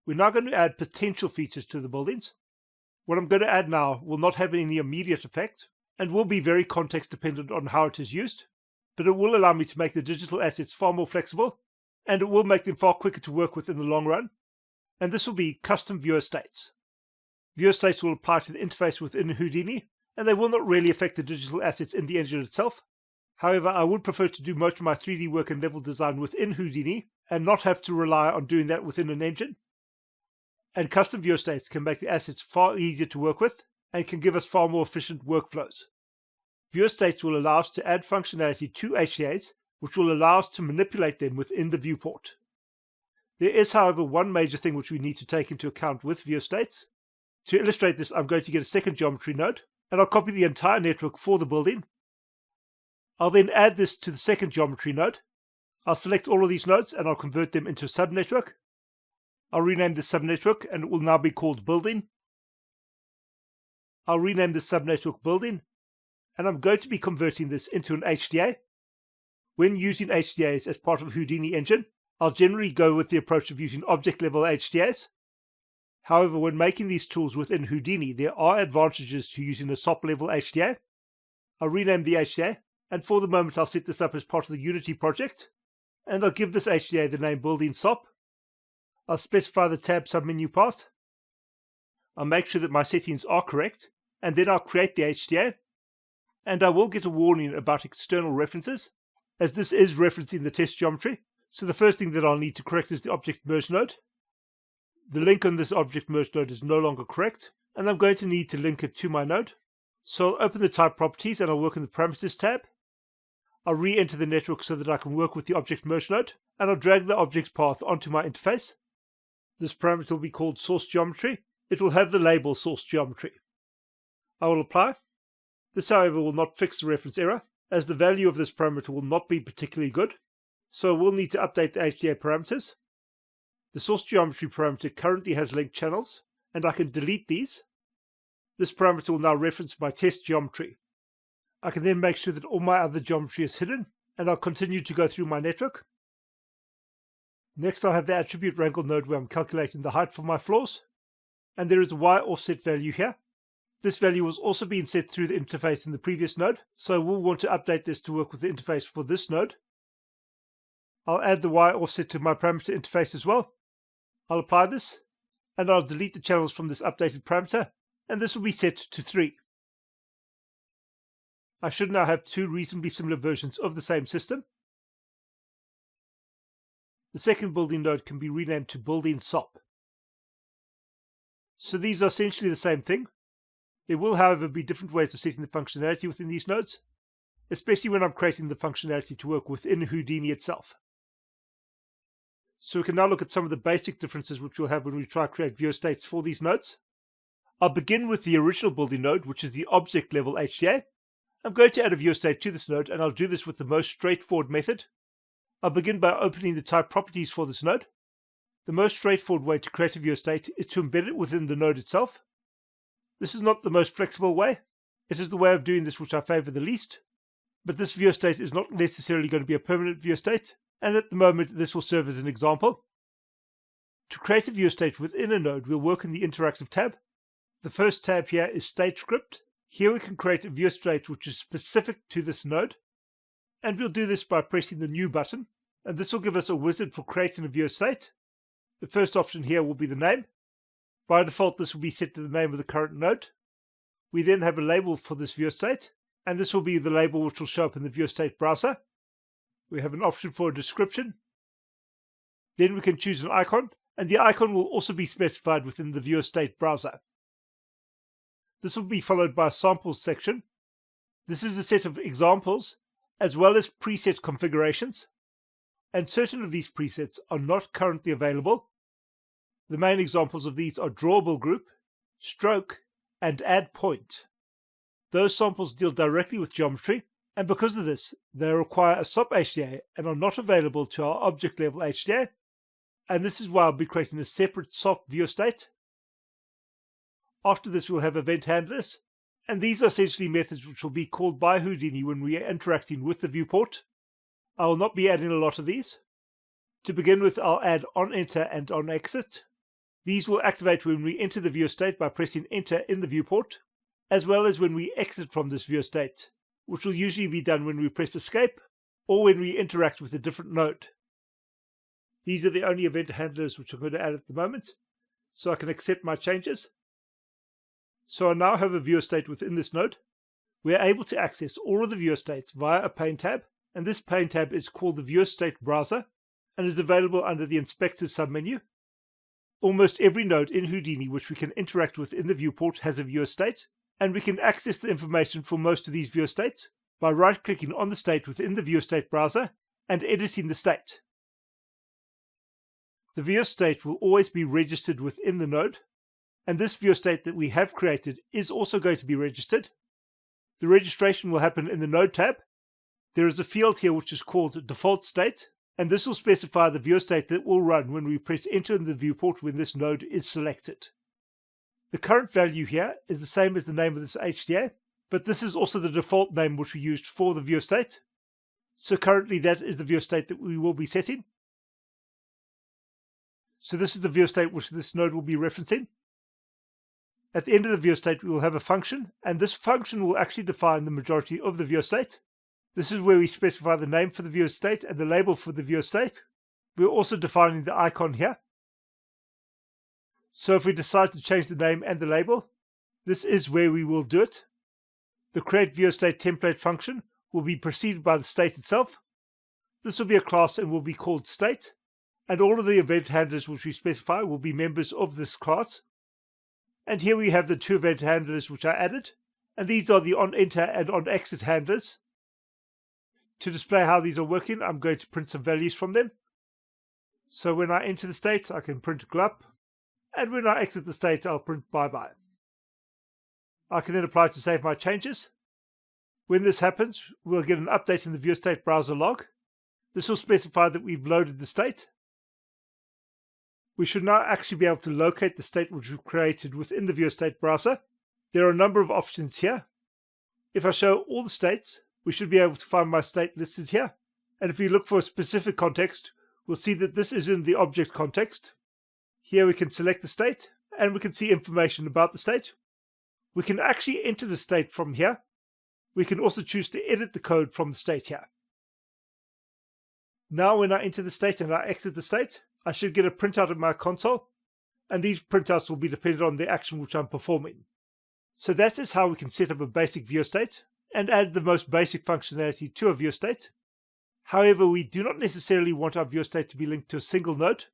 We're now going to add potential features to the buildings. What I'm going to add now will not have any immediate effect and will be very context dependent on how it is used, but it will allow me to make the digital assets far more flexible, and it will make them far quicker to work with in the long run. And this will be custom viewer states. Viewer states will apply to the interface within Houdini, and they will not really affect the digital assets in the engine itself. However, I would prefer to do most of my 3D work and level design within Houdini and not have to rely on doing that within an engine. And custom viewer states can make the assets far easier to work with and can give us far more efficient workflows. Viewer states will allow us to add functionality to HDAs, which will allow us to manipulate them within the viewport. There is, however, one major thing which we need to take into account with viewer states. To illustrate this, I'm going to get a second geometry node, and I'll copy the entire network for the building. I'll then add this to the second geometry node. I'll select all of these nodes and I'll convert them into a subnetwork. I'll rename this subnetwork and it will now be called building. I'll rename this subnetwork building, and I'm going to be converting this into an HDA. When using HDAs as part of Houdini engine, I'll generally go with the approach of using object level HDAs. However, when making these tools within Houdini, there are advantages to using a SOP level HDA. I'll rename the HDA, and for the moment I'll set this up as part of the Unity project, and I'll give this HDA the name Building SOP. I'll specify the tab submenu path. I'll make sure that my settings are correct, and then I'll create the HDA, and I will get a warning about external references, as this is referencing the test geometry. So the first thing that I'll need to correct is the object merge node. The link on this object merge node is no longer correct, and I'm going to need to link it to my node. So I'll open the type properties and I'll work in the parameters tab. I'll re-enter the network so that I can work with the object merge node, and I'll drag the object's path onto my interface. This parameter will be called source geometry. It will have the label source geometry. I will apply. This, however, will not fix the reference error, as the value of this parameter will not be particularly good, so we'll need to update the HDA parameters. The source geometry parameter currently has linked channels, and I can delete these. This parameter will now reference my test geometry. I can then make sure that all my other geometry is hidden, and I'll continue to go through my network. Next, I'll have the attribute wrangle node where I'm calculating the height for my floors, and there is a Y offset value here. This value was also being set through the interface in the previous node, so we'll want to update this to work with the interface for this node. I'll add the Y offset to my parameter interface as well. I'll apply this, and I'll delete the channels from this updated parameter, and this will be set to 3. I should now have two reasonably similar versions of the same system. The second building node can be renamed to Building SOP. So these are essentially the same thing. There will, however, be different ways of setting the functionality within these nodes, especially when I'm creating the functionality to work within Houdini itself. So we can now look at some of the basic differences which we'll have when we try to create viewer states for these nodes. I'll begin with the original building node, which is the object level HDA. I'm going to add a viewer state to this node, and I'll do this with the most straightforward method. I'll begin by opening the type properties for this node. The most straightforward way to create a viewer state is to embed it within the node itself. This is not the most flexible way. It is the way of doing this which I favor the least. But this viewer state is not necessarily going to be a permanent viewer state, and at the moment this will serve as an example. To create a viewer state within a node, we'll work in the interactive tab. The first tab here is state script. Here we can create a viewer state which is specific to this node, and we'll do this by pressing the new button, and this will give us a wizard for creating a viewer state. The first option here will be the name. By default, this will be set to the name of the current node. We then have a label for this viewer state, and this will be the label which will show up in the viewer state browser. We have an option for a description. Then we can choose an icon, and the icon will also be specified within the viewer state browser. This will be followed by a samples section. This is a set of examples as well as preset configurations, and certain of these presets are not currently available. The main examples of these are drawable group, stroke, and add point. Those samples deal directly with geometry, and because of this, they require a SOP HDA and are not available to our object level HDA, and this is why I'll be creating a separate SOP viewer state. After this, we'll have event handlers, and these are essentially methods which will be called by Houdini when we are interacting with the viewport. I will not be adding a lot of these. To begin with, I'll add onEnter and onExit. These will activate when we enter the viewer state by pressing enter in the viewport, as well as when we exit from this viewer state, which will usually be done when we press escape or when we interact with a different node. These are the only event handlers which I'm going to add at the moment, so I can accept my changes. So I now have a viewer state within this node. We are able to access all of the viewer states via a pane tab, and this pane tab is called the Viewer State Browser and is available under the Inspector submenu. Almost every node in Houdini which we can interact with in the viewport has a viewer state, and we can access the information for most of these viewer states by right-clicking on the state within the Viewer State Browser and editing the state. The viewer state will always be registered within the node, and this viewer state that we have created is also going to be registered. The registration will happen in the Node tab. There is a field here which is called Default State, and this will specify the viewer state that will run when we press enter in the viewport when this node is selected. The current value here is the same as the name of this HDA, but this is also the default name which we used for the viewer state. So currently that is the viewer state that we will be setting. So this is the viewer state which this node will be referencing. At the end of the viewer state we will have a function, and this function will actually define the majority of the viewer state. This is where we specify the name for the viewer state and the label for the viewer state. We're also defining the icon here. So if we decide to change the name and the label, this is where we will do it. The create viewer state template function will be preceded by the state itself. This will be a class and will be called state, and all of the event handlers which we specify will be members of this class. And here we have the two event handlers which I added, and these are the onEnter and onExit handlers. To display how these are working, I'm going to print some values from them. So when I enter the state, I can print glup, and when I exit the state, I'll print bye-bye. I can then apply to save my changes. When this happens, we'll get an update in the viewer state browser log. This will specify that we've loaded the state. We should now actually be able to locate the state which we've created within the viewer state browser. There are a number of options here. If I show all the states, we should be able to find my state listed here. And if we look for a specific context, we'll see that this is in the object context. Here we can select the state, and we can see information about the state. We can actually enter the state from here. We can also choose to edit the code from the state here. Now when I enter the state and I exit the state, I should get a printout of my console, and these printouts will be dependent on the action which I'm performing. So that is how we can set up a basic viewer state and add the most basic functionality to a viewer state. However, we do not necessarily want our viewer state to be linked to a single node.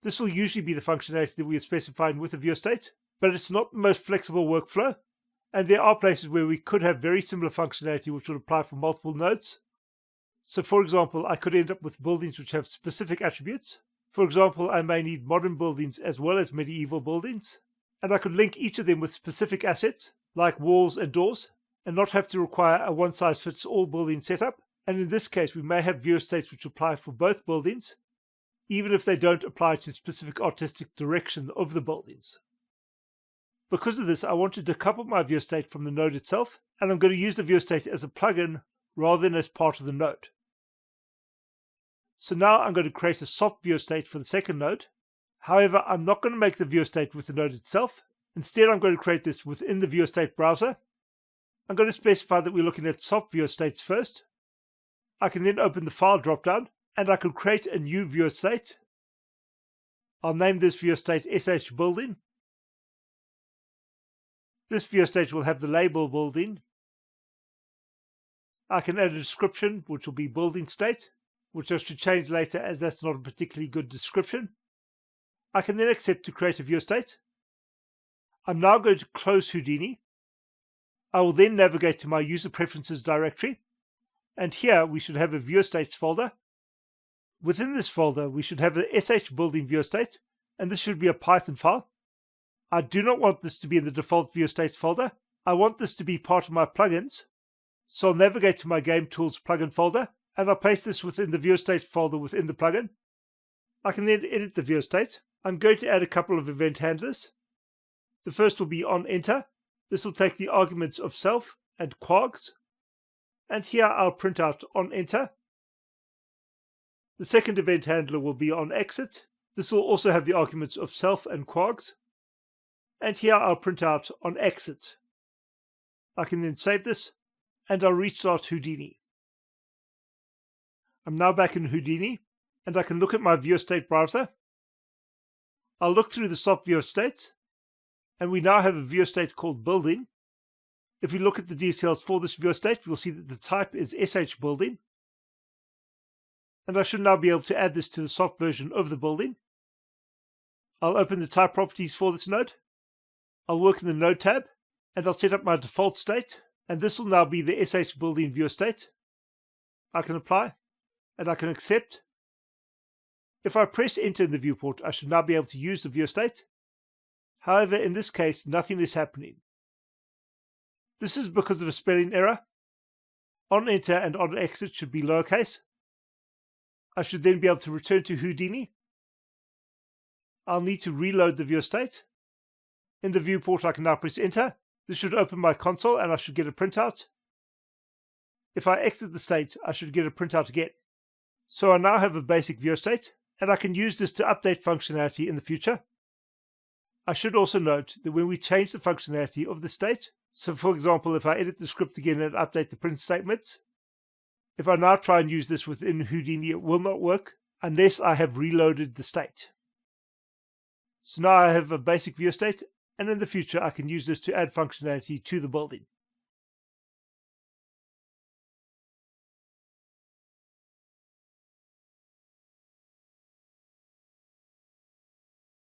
This will usually be the functionality that we are specifying with a viewer state, but it's not the most flexible workflow, and there are places where we could have very similar functionality which would apply for multiple nodes. So for example, I could end up with buildings which have specific attributes. For example, I may need modern buildings as well as medieval buildings, and I could link each of them with specific assets, like walls and doors, and not have to require a one-size-fits-all building setup. And in this case, we may have viewer states which apply for both buildings, even if they don't apply to the specific artistic direction of the buildings. Because of this, I want to decouple my viewer state from the node itself, and I'm going to use the viewer state as a plugin rather than as part of the node. So now I'm going to create a SOP viewer state for the second node. However, I'm not going to make the viewer state with the node itself. Instead, I'm going to create this within the viewer state browser. I'm going to specify that we're looking at SOP viewer states first. I can then open the file dropdown, and I can create a new viewer state. I'll name this viewer state SH Building. This viewer state will have the label building. I can add a description, which will be building state, which I should change later as that's not a particularly good description. I can then accept to create a viewer state. I'm now going to close Houdini. I will then navigate to my user preferences directory, and here we should have a viewer states folder. Within this folder, we should have a SH Building viewer state, and this should be a Python file. I do not want this to be in the default viewer states folder. I want this to be part of my plugins. So I'll navigate to my Game Tools plugin folder, and I'll paste this within the viewer state folder within the plugin. I can then edit the viewer state. I'm going to add a couple of event handlers. The first will be onEnter. This will take the arguments of self and quarks. And here I'll print out onEnter. The second event handler will be onExit. This will also have the arguments of self and quarks. And here I'll print out on exit. I can then save this and I'll restart Houdini. I'm now back in Houdini and I can look at my viewer state browser. I'll look through the stop viewer state and we now have a viewer state called building. If we look at the details for this viewer state, we'll see that the type is SH building. And I should now be able to add this to the soft version of the building. I'll open the type properties for this node. I'll work in the node tab and I'll set up my default state. And this will now be the SH building viewer state. I can apply and I can accept. If I press enter in the viewport, I should now be able to use the viewer state. However, in this case, nothing is happening. This is because of a spelling error. On enter and on exit should be lowercase. I should then be able to return to Houdini. I'll need to reload the viewer state. In the viewport, I can now press enter. This should open my console and I should get a printout. If I exit the state, I should get a printout again. So I now have a basic viewer state and I can use this to update functionality in the future. I should also note that when we change the functionality of the state, so for example, if I edit the script again and update the print statements, if I now try and use this within Houdini, it will not work unless I have reloaded the state. So now I have a basic viewer state, and in the future I can use this to add functionality to the building.